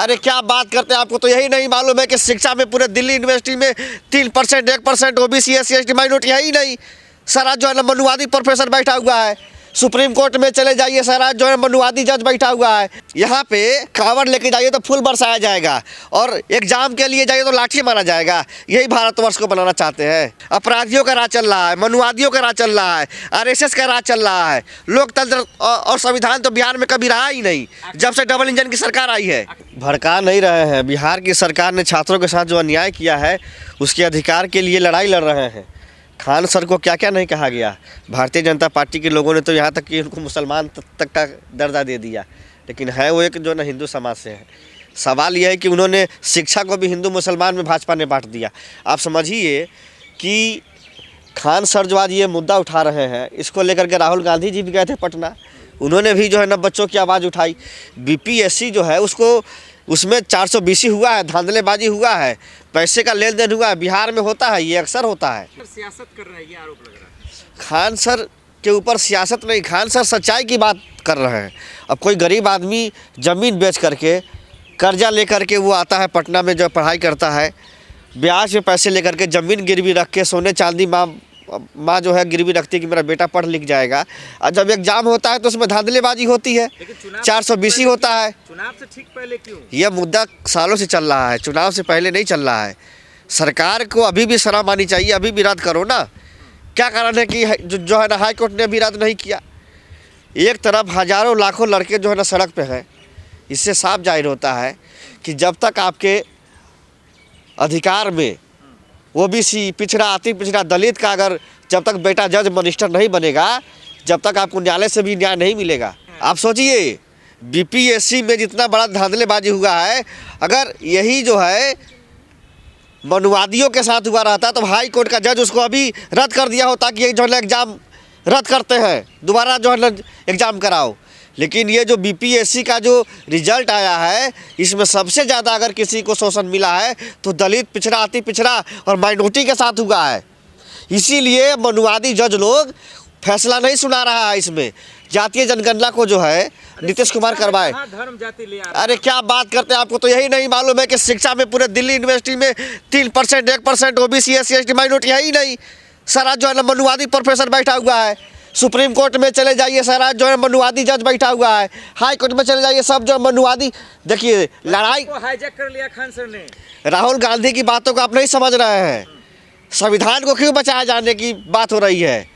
अरे क्या बात करते हैं, आपको तो यही नहीं मालूम है कि शिक्षा में पूरे दिल्ली यूनिवर्सिटी में 3%, 1% ओबीसी, SC, ST माइनॉरिटी है ही नहीं। सारा जो है ना मनुवादी प्रोफेसर बैठा हुआ है। सुप्रीम कोर्ट में चले जाइए, सारा जो है मनुवादी जज बैठा हुआ है। यहाँ पे कांवड़ लेके जाइए तो फूल बरसाया जाएगा, और एग्जाम के लिए जाइए तो लाठी मारा जाएगा। यही भारतवर्ष को बनाना चाहते हैं। अपराधियों का राज चल रहा है, मनुवादियों का राज चल रहा है, RSS का राज चल रहा है। लोकतंत्र और संविधान तो बिहार में कभी रहा ही नहीं, जब से डबल इंजन की सरकार आई है। भड़का नहीं रहे हैं। बिहार की सरकार ने छात्रों के साथ जो अन्याय किया है, उसके अधिकार के लिए लड़ाई लड़ रहे हैं। खान सर को क्या क्या नहीं कहा गया। भारतीय जनता पार्टी के लोगों ने तो यहाँ तक कि उनको मुसलमान तक का दर्जा दे दिया, लेकिन है वो एक जो ना हिंदू समाज से है। सवाल यह है कि उन्होंने शिक्षा को भी हिंदू मुसलमान में भाजपा ने बांट दिया। आप समझिए कि खान सर जो आज ये मुद्दा उठा रहे हैं, इसको लेकर के राहुल गांधी जी भी गए थे पटना। उन्होंने भी जो है ना बच्चों की आवाज़ उठाई। BPSC जो है उसमें 420 हुआ है, धांधलेबाजी हुआ है, पैसे का लेन देन हुआ है। बिहार में होता है, ये अक्सर होता है। सियासत कर रहा है, ये आरोप लग रहा है। खान सर के ऊपर सियासत नहीं, खान सर सच्चाई की बात कर रहे हैं। अब कोई गरीब आदमी ज़मीन बेच करके, कर्जा लेकर के वो आता है पटना में, जो पढ़ाई करता है, ब्याज में पैसे लेकर के ज़मीन गिरवी रख के, सोने चांदी माँ जो है गिरवी रखती है कि मेरा बेटा पढ़ लिख जाएगा। और जब एग्जाम होता है तो उसमें धांधलेबाजी होती है, 420 होता है। चुनाव से ठीक पहले क्यों? यह मुद्दा सालों से चल रहा है, चुनाव से पहले नहीं चल रहा है। सरकार को अभी भी शर्म आनी चाहिए, अभी भी रद्द करो ना। क्या कारण है कि जो है ना हाई कोर्ट ने भी रद्द नहीं किया। एक तरफ हजारों लाखों लड़के जो है ना सड़क पे हैं। इससे साफ जाहिर होता है कि जब तक आपके अधिकार में OBC, पिछड़ा, अति पिछड़ा, दलित का अगर जब तक बेटा जज मजिस्टर नहीं बनेगा, जब तक आपको न्यायालय से भी न्याय नहीं मिलेगा। आप सोचिए BPSC में जितना बड़ा धांधलेबाजी हुआ है, अगर यही जो है मनुवादियों के साथ हुआ रहता तो हाई कोर्ट का जज उसको अभी रद्द कर दिया होता कि ये जो है एग्ज़ाम रद्द करते हैं, दोबारा जो है एग्ज़ाम कराओ। लेकिन ये जो BPSC का जो रिजल्ट आया है, इसमें सबसे ज़्यादा अगर किसी को शोषण मिला है तो दलित, पिछड़ा, अति पिछड़ा और माइनॉरिटी के साथ हुआ है। इसीलिए मनुवादी जज लोग फैसला नहीं सुना रहा है। इसमें जातीय जनगणना को जो है नीतीश कुमार करवाए। धर्म जाति ले अरे क्या बात करते हैं, आपको तो यही नहीं मालूम है कि शिक्षा में पूरे दिल्ली यूनिवर्सिटी में 3%, 1% OBC, SC, ST माइनॉरिटी है ही नहीं। सारा जो है ना मनुवादी प्रोफेसर बैठा हुआ है। सुप्रीम कोर्ट में चले जाइए, सारा जो है मनुवादी जज बैठा हुआ है। हाई कोर्ट में चले जाइए, सब जो मनुवादी। देखिए लड़ाई को हाईजैक कर लिया खान सर ने। राहुल गांधी की बातों को आप नहीं समझ रहे हैं। संविधान को क्यों बचाया जाने की बात हो रही है।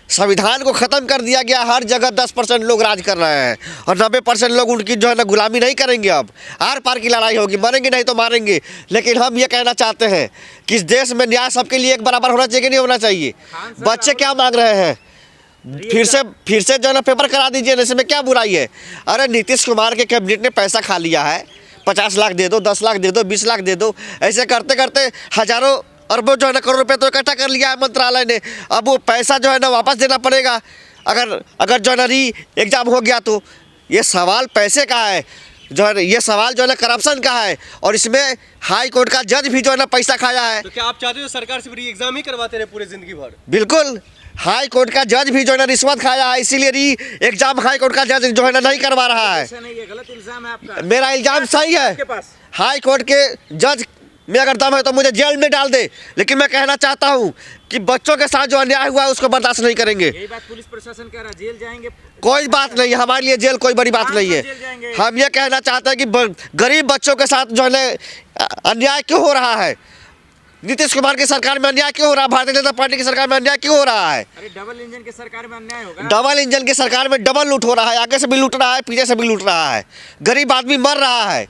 संविधान को ख़त्म कर दिया गया। हर जगह 10% लोग राज कर रहे हैं और 90% लोग उनकी जो है ना गुलामी नहीं करेंगे। अब आर पार की लड़ाई होगी, मरेंगे नहीं तो मारेंगे। लेकिन हम ये कहना चाहते हैं कि इस देश में न्याय सबके लिए एक बराबर होना चाहिए कि नहीं होना चाहिए। बच्चे क्या मांग रहे हैं, फिर से जो है ना पेपर करा दीजिए, इसमें क्या बुराई है। अरे नीतीश कुमार के कैबिनेट ने पैसा खा लिया है, 50 लाख दे दो, 10 लाख दे दो, 20 लाख दे दो। ऐसे करते करते हजारों अरबों जो है ना करोड़ रुपए तो इकट्ठा कर लिया है मंत्रालय ने। अब वो पैसा जो है ना वापस देना पड़ेगा अगर जो है ना री एग्जाम हो गया तो। ये सवाल पैसे का है, जो है ये सवाल जो है ना करप्शन का है, और इसमें हाई कोर्ट का जज भी जो है ना पैसा खाया है। तो क्या आप चाहते हो सरकार से री एग्जाम ही करवाते रहे पूरे जिंदगी भर? बिल्कुल, हाई कोर्ट का जज भी जो है ना रिश्वत खाया है, इसीलिए री एग्जाम हाई कोर्ट का जज जो है ना नहीं करवा रहा है। नहीं, ये गलत इल्जाम है आपका। मेरा इल्जाम सही है। हाई कोर्ट के जज में अगर दम है तो मुझे जेल में डाल दे, लेकिन मैं कहना चाहता हूँ कि बच्चों के साथ जो अन्याय हुआ है उसको बर्दाश्त नहीं करेंगे। यही बात पुलिस प्रशासन कह रहा है, जेल जाएंगे। कोई बात नहीं, हमारे लिए जेल कोई बड़ी बात नहीं है। हम ये कहना चाहते हैं कि गरीब बच्चों के साथ जो है अन्याय क्यों हो रहा है। नीतीश कुमार की सरकार में अन्याय क्यों हो रहा है, भारतीय जनता पार्टी की सरकार में अन्याय क्यों हो रहा है। अरे डबल इंजन की सरकार में अन्याय होगा। डबल इंजन की सरकार में डबल लूट हो रहा है, आगे से भी लूट रहा है, पीछे से भी लूट रहा है। गरीब आदमी मर रहा है।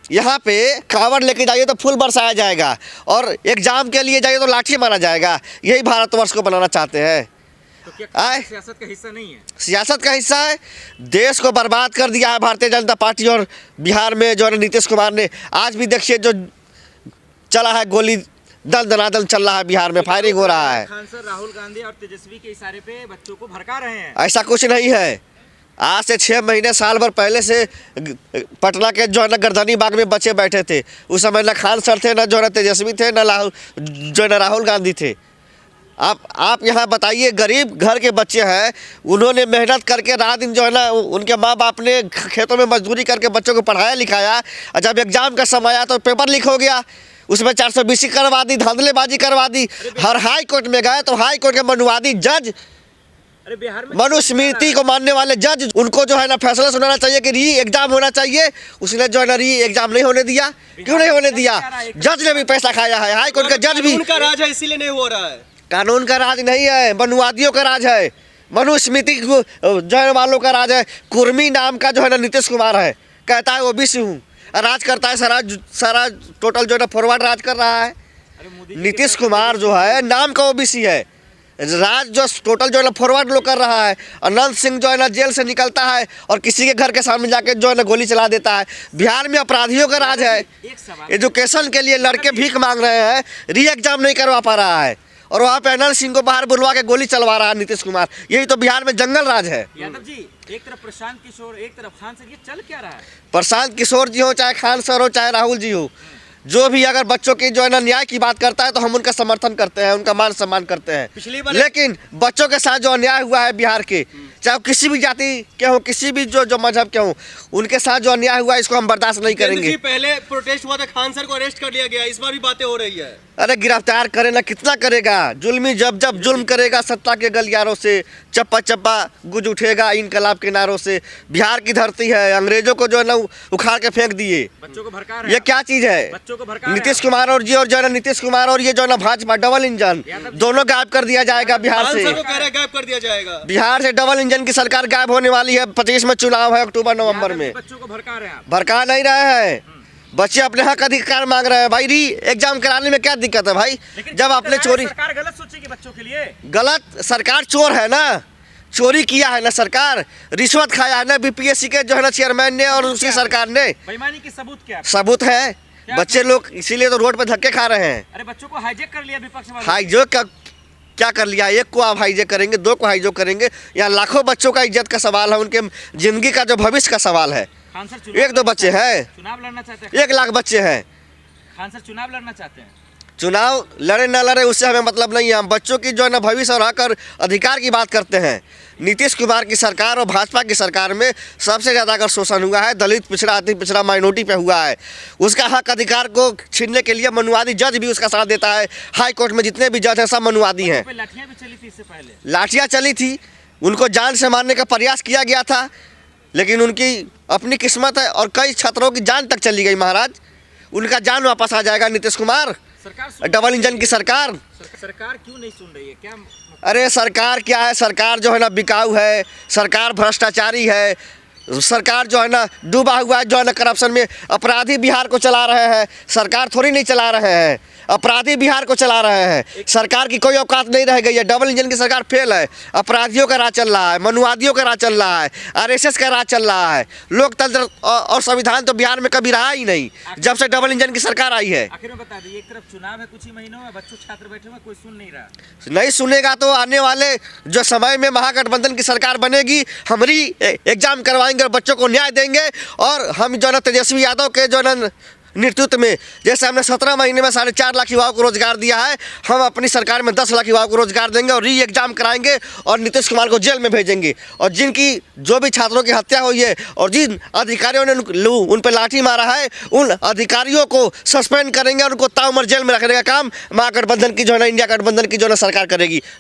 यहाँ पे कांवड़ लेके जाइए तो फूल बरसाया जाएगा, और एग्जाम के लिए जाइए तो लाठी मारा जाएगा। यही भारतवर्ष को बनाना चाहते हैं। तो क्या सियासत का हिस्सा नहीं है? सियासत का हिस्सा है। देश को बर्बाद कर दिया है भारतीय जनता पार्टी और बिहार में जो है नीतीश कुमार ने। आज भी देखिए जो चला है, गोली दल दनादन चल रहा है, बिहार में फायरिंग हो रहा है। खान सर राहुल गांधी और तेजस्वी के इशारे पे बच्चों को भड़का रहे हैं। ऐसा कुछ नहीं है। आज से 6 महीने साल भर पहले से पटना के जो है ना गर्दनी बाग में बच्चे बैठे थे। उस समय ना खान सर थे, ना जो है तेजस्वी थे, ना जो है राहुल गांधी थे। आप यहाँ बताइए, गरीब घर के बच्चे हैं, उन्होंने मेहनत करके रात दिन जो है ना, उनके माँ बाप ने खेतों में मजदूरी करके बच्चों को पढ़ाया लिखाया, और जब एग्जाम का समय आया तो पेपर लीक हो गया, उसमें 420 करवा दी, धांधलेबाजी करवा दी। हर हाई कोर्ट में गए तो हाई कोर्ट के मनुवादी जज, अरे बिहार में मनुस्मृति को मानने वाले जज, उनको जो है ना फैसला सुनाना चाहिए कि री एग्जाम होना चाहिए, उसने जो है ना री एग्जाम नहीं होने दिया। क्यों नहीं होने दिया? जज ने भी पैसा खाया है, हाई कोर्ट का जज भी। उनका राज है इसीलिए नहीं हो रहा है। कानून का राज नहीं है, मनुवादियों का राज है, मनुस्मृति जो है वालों का राज है। कुर्मी नाम का जो है ना नीतीश कुमार है, कहता है ओबीसी हूँ, राज करता है सारा टोटल जो है ना फॉरवर्ड राज कर रहा है। नीतीश कुमार जो है नाम का ओबीसी है, राज जो टोटल जो है ना फॉरवर्ड लोग कर रहा है। अनंत सिंह जो है ना जेल से निकलता है और किसी के घर के सामने जाके जो है ना गोली चला देता है। बिहार में अपराधियों का राज है। एजुकेशन के लिए लड़के भीख मांग रहे हैं, री एग्जाम नहीं करवा पा रहा है, और वहाँ पे अनंत सिंह को बाहर बुलवा के गोली चलवा रहा है नीतीश कुमार। यही तो बिहार में जंगल राज है। यादव जी, एक तरफ प्रशांत किशोर, एक तरफ खान सर, ये चल क्या रहा है? प्रशांत किशोर जी हो, चाहे खान सर हो, चाहे राहुल जी हो, जो भी अगर बच्चों की जो है ना न्याय की बात करता है तो हम उनका समर्थन करते हैं, उनका मान सम्मान करते हैं। पिछली बार लेकिन बच्चों के साथ जो अन्याय हुआ है बिहार के, चाहे वो किसी भी जाति के हो, किसी भी जो मजहब के हो, उनके साथ जो अन्याय हुआ है इसको हम बर्दाश्त नहीं करेंगे। पहले प्रोटेस्ट हुआ था, खान सर को अरेस्ट कर लिया गया, इस बार भी बातें हो रही है। अरे गिरफ्तार करे ना, कितना करेगा जुल्मी, जब जुल्म करेगा सत्ता के गलियारों से, चप्पा चप्पा गुज उठेगा इनकलाब के नारों से। बिहार की धरती है, अंग्रेजों को जो है ना उखाड़ के फेंक दिए। बच्चों को भड़का रहे हैं, ये क्या चीज है? बच्चों को भड़का रहे हैं। नीतीश कुमार और जो है ना नीतीश कुमार और ये जो है ना भाजपा, डबल इंजन, दोनों गायब कर दिया जाएगा बिहार खान से। सर को कह रहे हैं गायब कर दिया जाएगा। बिहार से डबल इंजन की सरकार गायब होने वाली है। 25 में चुनाव है, अक्टूबर नवंबर में। बच्चों को भड़का रहे हैं आप। भड़का नहीं रहे हैं, बच्चे अपने हक अधिकार मांग रहे हैं। भाई री एग्जाम कराने में क्या दिक्कत है भाई? जब आपने चोरी, सरकार गलत सोचेगी बच्चों के लिए। गलत, सरकार चोर है ना, चोरी किया है ना सरकार, रिश्वत खाया है ना बीपीएससी के जो है ना चेयरमैन ने और उसकी सरकार ने। बेईमानी की सबूत क्या? सबूत है, बच्चे लोग इसीलिए तो रोड पे धक्के खा रहे हैं। अरे बच्चों को हाईजेक कर लिया विपक्ष वालों। हाईजैक क्या कर लिया? एक को आप हाईजैक करेंगे, दो को हाईजैक करेंगे, यहाँ लाखों बच्चों का इज्जत का सवाल है, उनके जिंदगी का जो भविष्य का सवाल है। खान सर एक दो बच्चे हैं, चुनाव लड़ना चाहते हैं। 1 लाख बच्चे हैं। खान सर चुनाव लड़ना चाहते हैं। चुनाव लड़े ना लड़े उससे हमें मतलब नहीं है, हम बच्चों की जो है ना भविष्य और हक और अधिकार की बात करते हैं। नीतीश कुमार की सरकार और भाजपा की सरकार में सबसे ज़्यादा अगर शोषण हुआ है दलित, पिछड़ा, अति पिछड़ा, माइनॉरिटी पे हुआ है। उसका हक अधिकार को छीनने के लिए मनुवादी जज भी उसका साथ देता है। हाई कोर्ट में जितने भी जज हैं सब मनुवादी हैं। लाठियां भी चली थी इससे पहले, लाठियाँ चली थी, उनको जान से मारने का प्रयास किया गया था, लेकिन उनकी अपनी किस्मत है और कई छात्रों की जान तक चली गई। महाराज, उनका जान वापस आ जाएगा। नीतीश कुमार, डबल इंजन की सरकार क्यों नहीं सुन रही है क्या? अरे सरकार क्या है? सरकार जो है ना बिकाऊ है, सरकार भ्रष्टाचारी है, सरकार जो है ना डूबा हुआ है, जो है ना करप्शन में। अपराधी बिहार को चला रहे हैं, सरकार थोड़ी नहीं चला रहे हैं, अपराधी बिहार को चला रहे हैं। सरकार की कोई औकात नहीं रह गई है। डबल इंजन की सरकार फेल है। अपराधियों का राज चल रहा है, मनुवादियों का राज चल रहा है, आरएसएस का राज चल रहा है। लोकतंत्र और संविधान तो बिहार में कभी रहा ही नहीं जब से डबल इंजन की सरकार आई है। आखिर में बता दीजिए, एक तरफ चुनाव है कुछ ही महीनों में, बच्चों छात्र बैठे हुए, कोई सुन नहीं रहा। नहीं सुनेगा तो आने वाले जो समय में महागठबंधन की सरकार बनेगी, हम री एग्जाम करवाएंगे और बच्चों को न्याय देंगे। और हम जो है ना तेजस्वी यादव के जो है ना नेतृत्व में, जैसे हमने 17 महीने में 4.5 लाख युवाओं को रोजगार दिया है, हम अपनी सरकार में 10 लाख युवाओं को रोजगार देंगे और री एग्जाम कराएंगे और नीतीश कुमार को जेल में भेजेंगे। और जिनकी जो भी छात्रों की हत्या हुई है और जिन अधिकारियों ने उन पर लाठी मारा है, उन अधिकारियों को सस्पेंड करेंगे और उनको ताउम्र जेल में रखने का काम महागठबंधन की जो है ना, इंडिया गठबंधन की जो है ना सरकार करेगी।